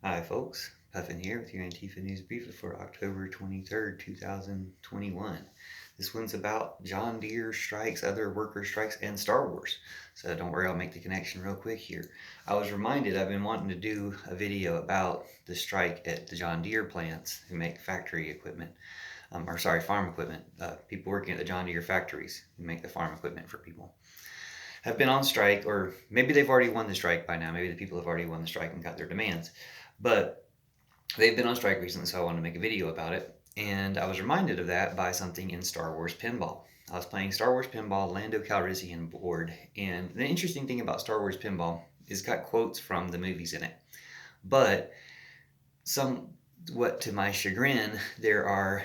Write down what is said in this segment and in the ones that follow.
Hi, folks. Puffin here with your Antifa News Briefa for October 23rd, 2021. This one's about John Deere strikes, other worker strikes, and Star Wars. So don't worry, I'll make the connection real quick here. I was reminded I've been wanting to do a video about the strike at the John Deere plants who make factory equipment, farm equipment. People working at the John Deere factories who make the farm equipment for people have been on strike, or maybe they've already won the strike by now. Maybe the people have already won the strike and got their demands. But they've been on strike recently, so I wanted to make a video about it. And I was reminded of that by something in Star Wars Pinball. I was playing Star Wars Pinball, Lando Calrissian board, and the interesting thing about Star Wars Pinball is it's got quotes from the movies in it. But somewhat to my chagrin, there are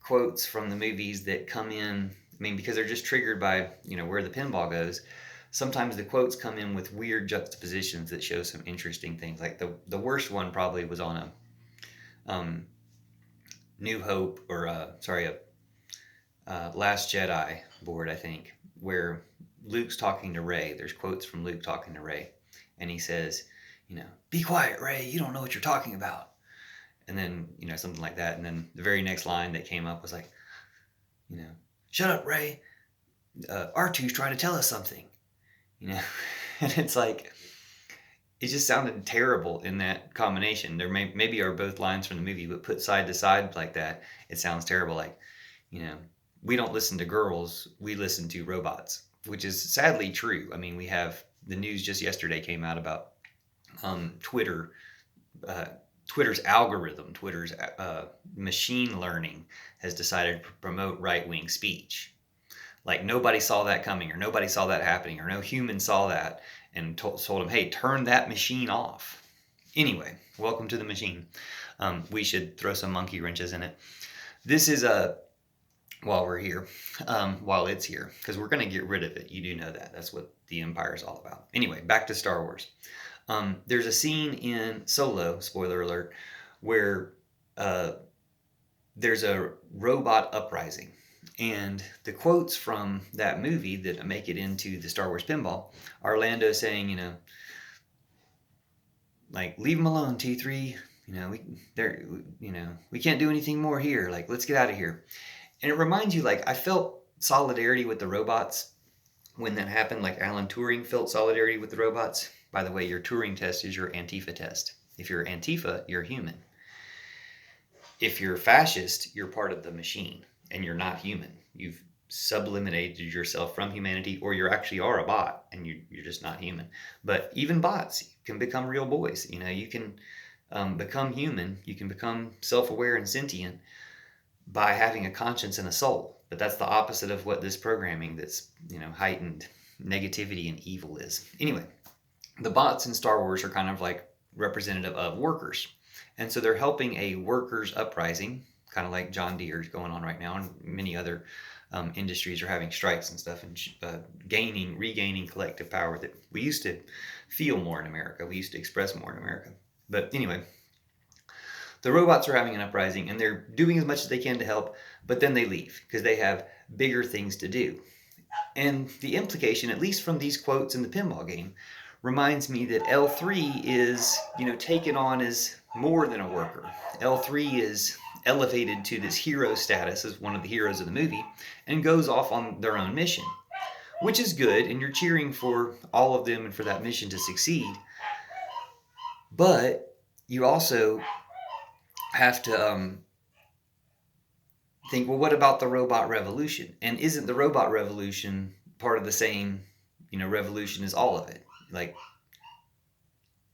quotes from the movies that come in, because they're just triggered by, where the pinball goes. Sometimes the quotes come in with weird juxtapositions that show some interesting things. Like the worst one probably was on a New Hope, or Last Jedi board, I think, where Luke's talking to Rey. There's quotes from Luke talking to Rey, and he says, "Be quiet, Rey. You don't know what you're talking about." And then, something like that. And then the very next line that came up was like, "Shut up, Rey. R2's trying to tell us something." And it's like, it just sounded terrible in that combination. There maybe are both lines from the movie, but put side to side like that, it sounds terrible. Like, we don't listen to girls, we listen to robots, which is sadly true. I mean, we have the news just yesterday came out about Twitter's algorithm, Twitter's machine learning has decided to promote right-wing speech. Like nobody saw that coming, or nobody saw that happening, or no human saw that and told them, hey, turn that machine off. Anyway, welcome to the machine. We should throw some monkey wrenches in it. This is while we're here, while it's here, because we're going to get rid of it. You do know that. That's what the Empire is all about. Anyway, back to Star Wars. There's a scene in Solo, spoiler alert, where there's a robot uprising. And the quotes from that movie that make it into the Star Wars Pinball are Lando saying, like, leave him alone, T3. We can't do anything more here. Like, let's get out of here. And it reminds you, like, I felt solidarity with the robots when that happened. Like Alan Turing felt solidarity with the robots. By the way, your Turing test is your Antifa test. If you're Antifa, you're human. If you're fascist, you're part of the machine. And you're not human. You've sublimated yourself from humanity, or you actually are a bot and you're just not human. But even bots can become real boys. You can become human. You can become self-aware and sentient by having a conscience and a soul. But that's the opposite of what this programming that's, heightened negativity and evil is. Anyway, the bots in Star Wars are kind of like representative of workers. And so they're helping a workers' uprising, kind of like John Deere is going on right now, and many other industries are having strikes and stuff, and regaining collective power that we used to feel more in America. We used to express more in America. But anyway, the robots are having an uprising, and they're doing as much as they can to help, but then they leave because they have bigger things to do. And the implication, at least from these quotes in the pinball game, reminds me that L3 is, taken on as more than a worker. L3 is elevated to this hero status as one of the heroes of the movie and goes off on their own mission, which is good, and you're cheering for all of them and for that mission to succeed. But you also have to think, well, what about the robot revolution? And isn't the robot revolution part of the same, revolution as all of it? Like,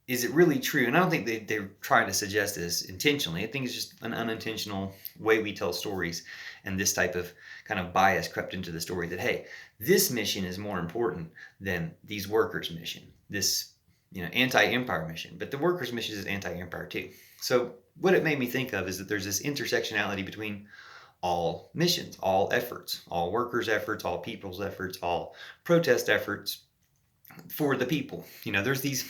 is it really true? And I don't think they're trying to suggest this intentionally. I think it's just an unintentional way we tell stories, and this type of kind of bias crept into the story that, hey, this mission is more important than these workers' mission, this anti-empire mission. But the workers' mission is anti-empire too. So what it made me think of is that there's this intersectionality between all missions, all efforts, all workers' efforts, all people's efforts, all protest efforts for the people. There's these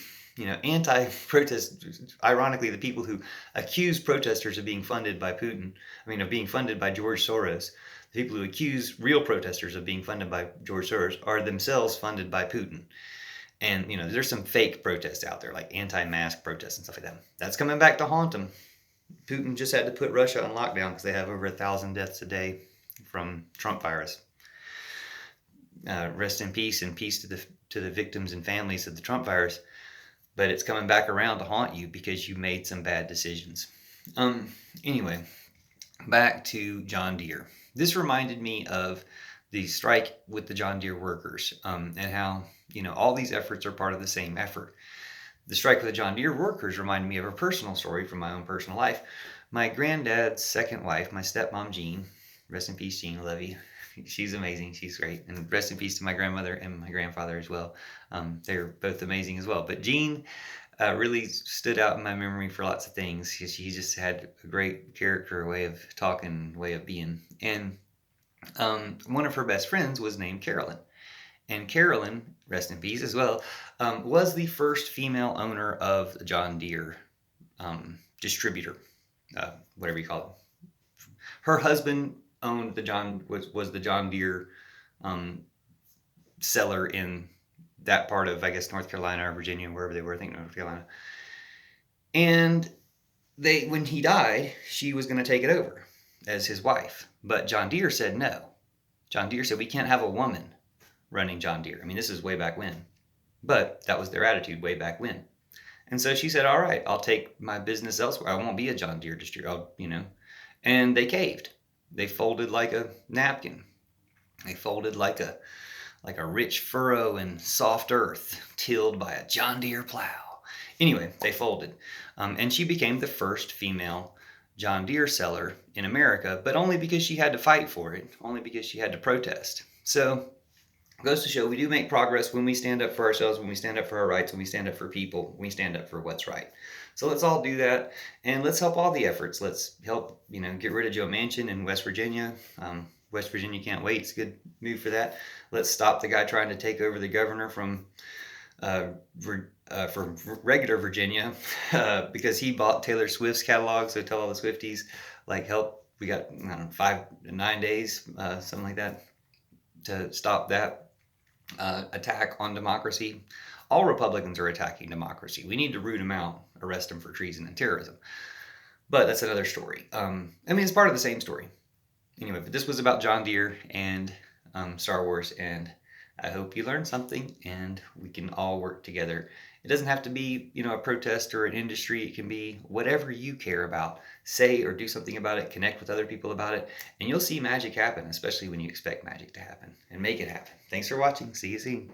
anti-protest, ironically, the people who accuse protesters of being funded by Putin, of being funded by George Soros, the people who accuse real protesters of being funded by George Soros are themselves funded by Putin. And, there's some fake protests out there, like anti-mask protests and stuff like that. That's coming back to haunt them. Putin just had to put Russia on lockdown because they have over 1,000 deaths a day from Trump virus. Rest in peace, and peace to the victims and families of the Trump virus. But it's coming back around to haunt you because you made some bad decisions. Anyway, back to John Deere. This reminded me of the strike with the John Deere workers, and how, all these efforts are part of the same effort. The strike with the John Deere workers reminded me of a personal story from my own personal life. My granddad's second wife, my stepmom, Jean, rest in peace, Jean, I love you. She's amazing. She's great. And rest in peace to my grandmother and my grandfather as well. They're both amazing as well. But Jean really stood out in my memory for lots of things. She just had a great character, a way of talking, way of being. And one of her best friends was named Carolyn. And Carolyn, rest in peace as well, was the first female owner of the John Deere distributor, whatever you call it. Her husband owned was the John Deere seller in that part of, I guess, North Carolina or Virginia, wherever they were. I think North Carolina. And when he died, she was going to take it over as his wife. But John Deere said no. John Deere said, we can't have a woman running John Deere. I mean, this is way back when. But that was their attitude way back when. And so she said, all right, I'll take my business elsewhere. I won't be a John Deere distributor, And they caved. They folded like a napkin. They folded like a rich furrow in soft earth, tilled by a John Deere plow. Anyway, they folded. And she became the first female John Deere seller in America, but only because she had to fight for it, only because she had to protest. So it goes to show we do make progress when we stand up for ourselves, when we stand up for our rights, when we stand up for people, when we stand up for what's right. So let's all do that, and let's help all the efforts. Let's help, get rid of Joe Manchin in West Virginia. West Virginia can't wait. It's a good move for that. Let's stop the guy trying to take over the governor from regular Virginia because he bought Taylor Swift's catalog. So tell all the Swifties, help. We got 5 to 9 days, something like that, to stop that attack on democracy. All Republicans are attacking democracy. We need to root them out, arrest them for treason and terrorism. But that's another story. It's part of the same story. Anyway, but this was about John Deere and Star Wars, and I hope you learned something and we can all work together. It doesn't have to be, a protest or an industry. It can be whatever you care about. Say or do something about it, connect with other people about it, and you'll see magic happen, especially when you expect magic to happen, and make it happen. Thanks for watching. See you soon.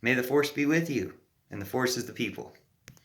May the force be with you, and the force is the people.